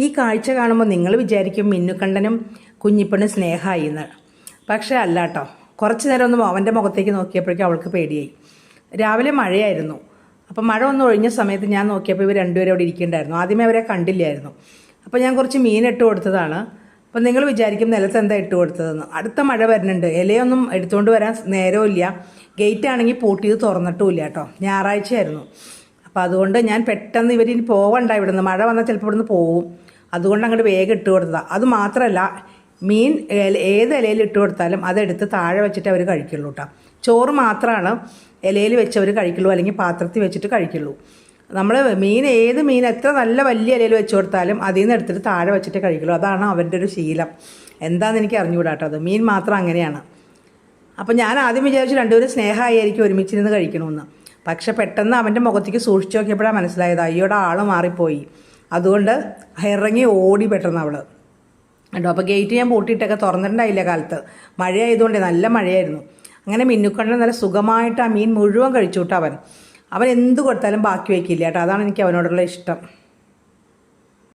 ഈ കാഴ്ച കാണുമ്പോൾ നിങ്ങൾ വിചാരിക്കും മിന്നുക്കണ്ണനും കുഞ്ഞിപ്പെണ്ണും സ്നേഹമായി എന്ന്. പക്ഷേ അല്ല കേട്ടോ. കുറച്ച് നേരം ഒന്ന് അവൻ്റെ മുഖത്തേക്ക് നോക്കിയപ്പോഴേക്കും അവൾക്ക് പേടിയായി. രാവിലെ മഴയായിരുന്നു. അപ്പം മഴ ഒന്ന് ഒഴിഞ്ഞ സമയത്ത് ഞാൻ നോക്കിയപ്പോൾ ഇവർ രണ്ടുപേരും അവിടെ ഇരിക്കേണ്ടായിരുന്നു. ആദ്യമേ അവരെ കണ്ടില്ലായിരുന്നു. അപ്പോൾ ഞാൻ കുറച്ച് മീൻ ഇട്ട് കൊടുത്തതാണ്. അപ്പം നിങ്ങൾ വിചാരിക്കും നിലത്ത് എന്താ ഇട്ട് കൊടുത്തതെന്ന്. അടുത്ത മഴ വരുന്നുണ്ട്. ഇലയൊന്നും എടുത്തുകൊണ്ട് വരാൻ നേരമില്ല. ഗേറ്റ് ആണെങ്കിൽ പൂട്ടിയത് തുറന്നിട്ടുമില്ല കേട്ടോ. ഞായറാഴ്ചയായിരുന്നു. അപ്പോൾ അതുകൊണ്ട് ഞാൻ പെട്ടെന്ന് ഇവരിനി പോകണ്ട ഇവിടുന്ന്. മഴ വന്നാൽ ചിലപ്പോൾ ഇവിടുന്ന് പോവും. അതുകൊണ്ട് അങ്ങോട്ട് വേഗം ഇട്ട് കൊടുത്തതാണ്. അത് മാത്രമല്ല, മീൻ ഏത് ഇലയിൽ ഇട്ട് കൊടുത്താലും അതെടുത്ത് താഴെ വെച്ചിട്ട് അവർ കഴിക്കുള്ളൂ കേട്ടോ. ചോറ് മാത്രമാണ് ഇലയിൽ വെച്ച് അവർ കഴിക്കുള്ളൂ, അല്ലെങ്കിൽ പാത്രത്തിൽ വെച്ചിട്ട് കഴിക്കുള്ളൂ. നമ്മൾ ഏത് മീൻ എത്ര നല്ല വലിയ ഇലയിൽ വെച്ച് കൊടുത്താലും അതിൽ നിന്ന് എടുത്തിട്ട് താഴെ വെച്ചിട്ട് കഴിക്കുള്ളൂ. അതാണ് അവരുടെ ഒരു ശീലം. എന്താണെന്ന് എനിക്ക് അറിഞ്ഞുകൂടാ കേട്ടോ. അത് മീൻ മാത്രം അങ്ങനെയാണ്. അപ്പം ഞാൻ ആദ്യം വിചാരിച്ചു രണ്ടുപേരും സ്നേഹമായിരിക്കും ഒരുമിച്ചിരുന്ന് കഴിക്കണമെന്ന്. പക്ഷെ പെട്ടെന്ന് അവൻ്റെ മുഖത്തേക്ക് സൂക്ഷിച്ച് നോക്കിയപ്പോഴാണ് മനസ്സിലായത് അയ്യോടെ ആൾ മാറിപ്പോയി. അതുകൊണ്ട് ഇറങ്ങി ഓടി പെട്ടെന്ന് അവൾ കേട്ടോ. അപ്പോൾ ഗേറ്റ് ഞാൻ പൂട്ടിയിട്ടൊക്കെ തുറന്നിട്ടുണ്ടായില്ല കാലത്ത്. മഴയായതുകൊണ്ട് നല്ല മഴയായിരുന്നു. അങ്ങനെ മിന്നുക്കണ്ണൻ നല്ല സുഖമായിട്ട് ആ മീൻ മുഴുവൻ കഴിച്ചു കേട്ടോ. അവൻ എന്ത് കൊടുത്താലും ബാക്കി വയ്ക്കില്ല കേട്ടോ. അതാണ് എനിക്ക് അവനോടുള്ള ഇഷ്ടം.